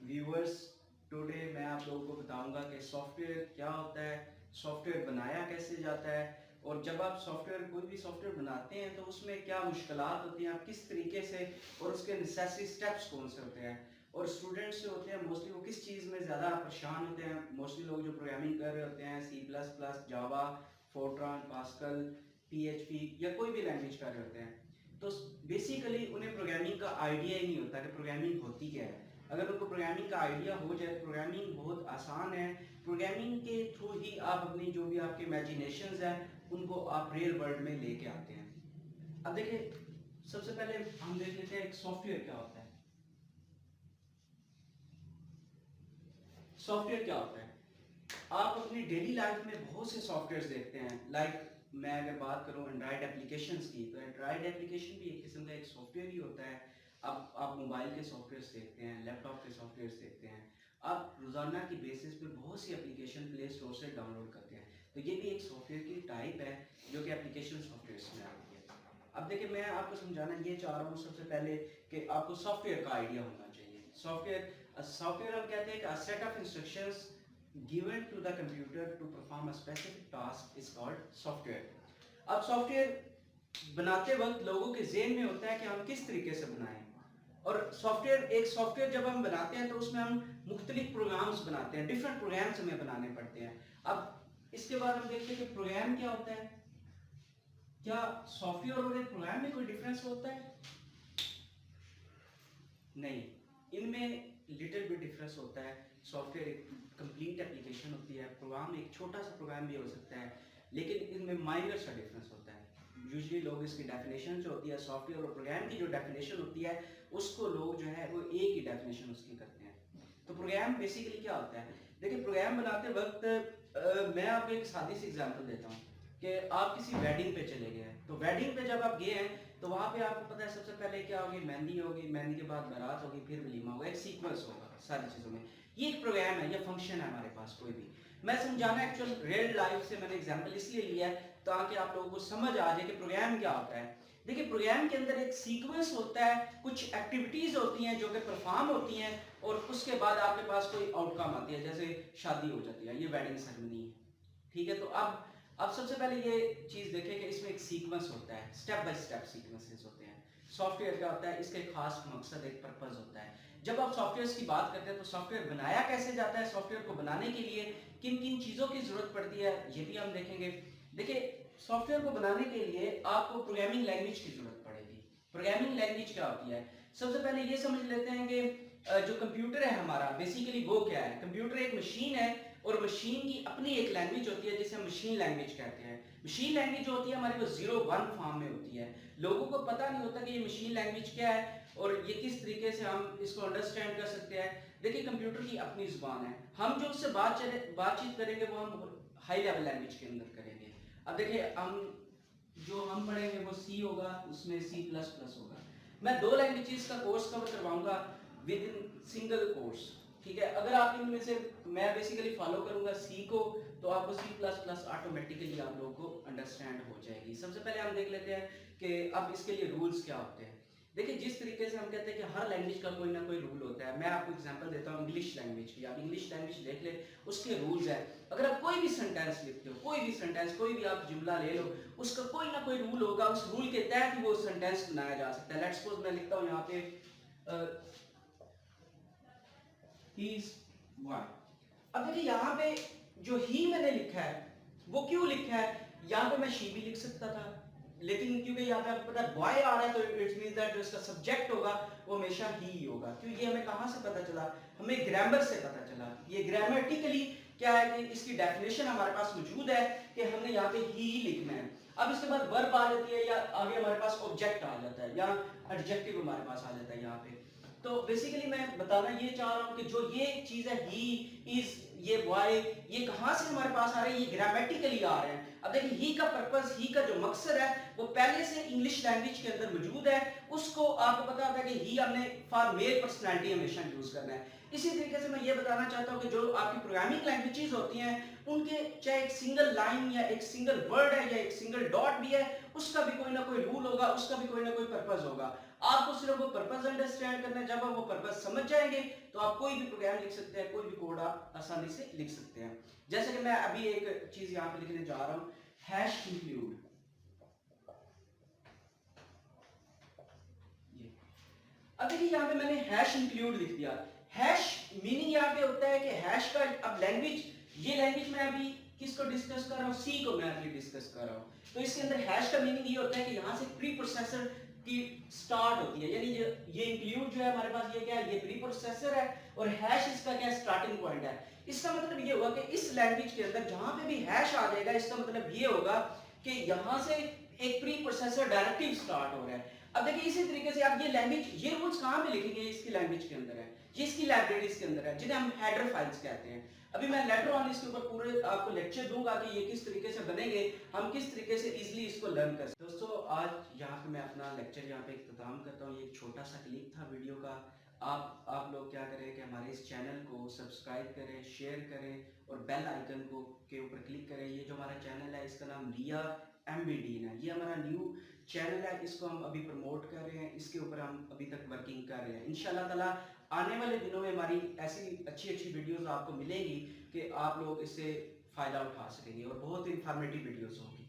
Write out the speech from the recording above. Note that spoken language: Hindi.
व्यूअर्स, टुडे मैं आप लोगों को बताऊंगा कि सॉफ्टवेयर क्या होता है, सॉफ्टवेयर बनाया कैसे जाता है, और जब आप कोई भी सॉफ्टवेयर बनाते हैं तो उसमें क्या मुश्किलात होती हैं, आप किस तरीके से, और उसके नेसेसरी स्टेप्स कौन से होते हैं, और स्टूडेंट्स जो होते हैं मोस्टली वो किस चीज़ में ज़्यादा परेशान होते हैं। मोस्टली लोग जो प्रोग्रामिंग कर रहे होते हैं C++, जावा, फोर्ट्रान, पास्कल, PHP या कोई भी लैंग्वेज कर रहे होते हैं, तो बेसिकली उन्हें प्रोग्रामिंग का आइडिया ही नहीं होता कि प्रोग्रामिंग होती क्या है। अगर उनको प्रोग्रामिंग का आइडिया हो जाए, प्रोग्रामिंग बहुत आसान है। प्रोग्रामिंग के थ्रू ही आप अपनी जो भी आपके इमेजिनेशंस हैं उनको आप रियल वर्ल्ड में लेके आते हैं। अब देखिए, सबसे पहले हम देख लेते हैं एक सॉफ्टवेयर क्या होता है। सॉफ्टवेयर क्या होता है, आप अपनी डेली लाइफ में बहुत से सॉफ्टवेयर देखते हैं। लाइक मैं अगर बात करूं एंड्रॉयड एप्लीकेशंस की, तो एंड्रॉयड एप्लीकेशन भी एक किस्म का एक सॉफ्टवेयर ही होता है। अब आप मोबाइल के सॉफ्टवेयर देखते हैं, लैपटॉप के सॉफ्टवेयर देखते हैं, आप रोज़ाना की बेसिस पे बहुत सी एप्लीकेशन प्ले स्टोर से डाउनलोड करते हैं, तो ये भी एक सॉफ्टवेयर की टाइप है जो कि एप्लीकेशन सॉफ्टवेयर में आती है। अब देखिए, मैं आपको समझाना ये चाह रहा हूँ सबसे पहले कि आपको सॉफ्टवेयर का आइडिया होना चाहिए। सॉफ्टवेयर हम कहते हैं कि set of instructions given to the computer to perform a specific task is called software। अब सॉफ्टवेयर बनाते वक्त लोगों के ज़हन में होता है कि हम किस तरीके से बनाएं, और एक सॉफ्टवेयर जब हम बनाते हैं तो उसमें हम मुख्तलिफ प्रोग्राम्स बनाते हैं, डिफरेंट प्रोग्राम्स हमें बनाने पड़ते हैं। अब इसके बाद हम देखते हैं कि प्रोग्राम क्या होता है। क्या सॉफ्टवेयर और एक प्रोग्राम में कोई डिफरेंस होता है? नहीं, इनमें लिटिल बिट डिफरेंस होता है। सॉफ्टवेयर एक कंप्लीट एप्लीकेशन होती है, प्रोग्राम एक छोटा सा प्रोग्राम भी हो सकता है, लेकिन इनमें माइनर सा डिफरेंस होता है। यूजुअली लोग इसकी डेफिनेशन जो होती है, सॉफ्टवेयर और प्रोग्राम की जो डेफिनेशन होती है, उसको लोग जो है वो एक ही डेफिनेशन उसकी करते हैं। तो प्रोग्राम बेसिकली क्या होता है, देखिए प्रोग्राम बनाते वक्त मैं आपको एक सादी सी एग्जांपल देता हूँ कि आप किसी वेडिंग पे चले गए हैं। तो वेडिंग पे जब आप गए हैं तो वहाँ पे आपको पता है सबसे पहले क्या होगी, मेहंदी होगी, मेहंदी के बाद बारात होगी, फिर वलीमा होगा, एक सीक्वेंस होगा सारी चीज़ों में। ये एक प्रोग्राम है या फंक्शन है हमारे पास कोई भी। मैं समझाना एक्चुअल रियल लाइफ से मैंने एग्जांपल इसलिए लिया है ताकि आप लोगों को समझ आ जाए कि प्रोग्राम क्या होता है। देखिए, प्रोग्राम के अंदर एक सीक्वेंस होता है, कुछ एक्टिविटीज होती हैं जो कि परफॉर्म होती हैं, और उसके बाद आपके पास कोई आउटकम आती है, जैसे शादी हो जाती है, ये वेडिंग सेरेमनी है। ठीक है, तो अब सबसे पहले ये चीज़ देखें कि इसमें एक सीक्वेंस होता है, स्टेप बाय स्टेप सीक्वेंसेस होते हैं। सॉफ्टवेयर क्या होता है, इसका एक खास मकसद, एक पर्पस होता है। जब आप सॉफ्टवेयर की बात करते हैं तो सॉफ्टवेयर बनाया कैसे जाता है, सॉफ्टवेयर को बनाने के लिए किन किन चीज़ों की ज़रूरत पड़ती है, ये भी हम देखेंगे। देखिए, सॉफ्टवेयर को बनाने के लिए आपको प्रोग्रामिंग लैंग्वेज की ज़रूरत पड़ेगी। प्रोग्रामिंग लैंग्वेज क्या होती है, सबसे पहले ये समझ लेते हैं कि जो कंप्यूटर है हमारा, बेसिकली वो क्या है। कंप्यूटर एक मशीन है, और मशीन की अपनी एक लैंग्वेज होती है जिसे हम मशीन लैंग्वेज कहते हैं। मशीन लैंग्वेज जो होती है हमारे पास 0-1 फॉर्म में होती है। लोगों को पता नहीं होता कि ये मशीन लैंग्वेज क्या है और ये किस तरीके से हम इसको अंडरस्टैंड कर सकते हैं। देखिए, कंप्यूटर की अपनी जुबान है, हम जो उससे बातचीत करेंगे वो हम हाई लेवल लैंग्वेज के अंदर करेंगे। अब देखिए, हम पढ़ेंगे वो सी होगा, उसमें C++ होगा। मैं 2 लैंग्वेजेस का कोर्स कवर करवाऊंगा विद इन सिंगल कोर्स। ठीक है, अगर आप इनमें से, मैं बेसिकली फॉलो करूंगा सी को, तो आपको C++ ऑटोमेटिकली आप लोगों को अंडरस्टैंड हो जाएगी। सबसे पहले हम देख लेते हैं कि अब इसके लिए रूल्स क्या होते हैं। देखिए, जिस तरीके से हम कहते हैं कि हर लैंग्वेज का कोई ना कोई रूल होता है, मैं आपको एग्जांपल देता हूँ इंग्लिश लैंग्वेज की। आप इंग्लिश लैंग्वेज देख ले, उसके रूल्स है। अगर आप कोई भी सेंटेंस लिखते हो, कोई भी सेंटेंस, कोई भी आप जुमला ले लो, उसका कोई ना कोई रूल होगा, उस रूल के तहत ही वो सेंटेंस बनाया जा सकता है। लेट्स सपोज मैं लिखता हूँ यहाँ पे ही इज वन। अब देखिए, यहाँ पे जो ही मैंने लिखा है वो क्यों लिखा है, यहाँ पे मैं शी भी लिख सकता था, लेकिन क्योंकि यहाँ पे आपको पता है बॉय आ रहा है, तो इट मींस दैट जो इसका सब्जेक्ट होगा वो हमेशा ही होगा। क्यों, ये हमें कहाँ से पता चला, हमें ग्रामर से पता चला। ये ग्रामेटिकली क्या है कि इसकी डेफिनेशन हमारे पास मौजूद है कि हमने यहाँ पे ही लिखना है। अब इसके बाद वर्ब आ जाती है, या आगे हमारे पास ऑब्जेक्ट आ जाता है, या एडजेक्टिव हमारे पास आ जाता है यहाँ पे। तो बेसिकली मैं बताना ये चाह रहा हूँ कि जो ये चीज है ही इज, ये वाई, ये कहाँ से हमारे पास आ रहे हैं, ये ग्रामेटिकली आ रहे हैं। अब देखिए, ही का पर्पस, ही का जो मकसद है वो पहले से इंग्लिश लैंग्वेज के अंदर मौजूद है। उसको आपको पता होता है कि ही हमने फॉर मेल पर्सनैलिटी हमेशा यूज करना है। इसी तरीके से मैं ये बताना चाहता हूँ कि जो आपकी प्रोग्रामिंग लैंग्वेजेस होती हैं, उनके चाहे एक सिंगल लाइन या एक सिंगल वर्ड है या एक सिंगल डॉट भी है, उसका भी कोई ना कोई रूल होगा, उसका भी कोई ना कोई पर्पस होगा। आपको सिर्फ सिर्फ वो पर्पस अंडरस्टैंड करना है। जब आप वो पर्पस समझ जाएंगे तो आप कोई भी प्रोग्राम लिख सकते हैं, कोई भी कोड आप आसानी से लिख सकते हैं। जैसे कि मैं अभी एक चीज यहाँ पे लिखने जा रहा हूँ, हैश इंक्लूड। अब देखिए यहाँ पे मैंने हैश इंक्लूड लिख दिया। हैश मीनिंग यहाँ पे होता है कि हैश का, अब लैंग्वेज, ये लैंग्वेज मैं अभी किसको डिस्कस कर रहा हूँ, सी को मैं अभी डिस्कस कर रहा हूँ। तो इसके अंदर हैश का मीनिंग ये होता है कि यहाँ से प्री प्रोसेसर की स्टार्ट होती है, यानी ये इंक्लूड जो है हमारे पास, ये क्या है, ये प्री प्रोसेसर है, और हैश इसका क्या है, स्टार्टिंग पॉइंट है। इसका मतलब ये होगा कि इस लैंग्वेज के अंदर जहां पे भी हैश आ जाएगा, इसका मतलब ये होगा कि यहां से एक प्री प्रोसेसर डायरेक्टिव स्टार्ट हो रहा है। अब देखिए इसी तरीके से आप ये लैंग्वेज, ये रूल्स कहां पे लिखेंगे, इसकी लैंग्वेज के अंदर है, ये इसकी लाइब्रेरीज के अंदर है, जिन्हें हम हेडर फाइल्स कहते हैं। अभी मैं लेटर ऑन इसके ऊपर पूरे आपको लेक्चर दूंगा कि ये किस तरीके से बनेंगे, हम किस तरीके से इजीली इसको लर्न कर सकते हैं। दोस्तों आज यहाँ पे मैं अपना लेक्चर यहाँ पे इख्तिताम करता हूँ। ये एक छोटा सा क्लिप था वीडियो का। आप लोग क्या करें कि हमारे इस चैनल को सब्सक्राइब करें, शेयर करें और बेल आइकन को के ऊपर क्लिक करें। ये जो हमारा चैनल है इसका नाम रिया एमबीडीन है, ये हमारा न्यू चैनल है, इसको हम अभी प्रमोट कर रहे हैं, इसके ऊपर हम अभी तक वर्किंग कर रहे हैं। इंशाल्लाह ताला आने वाले दिनों में हमारी ऐसी अच्छी अच्छी वीडियोस आपको मिलेगी कि आप लोग इससे फ़ायदा उठा सकेंगे और बहुत इंफॉर्मेटिव वीडियोस होंगी।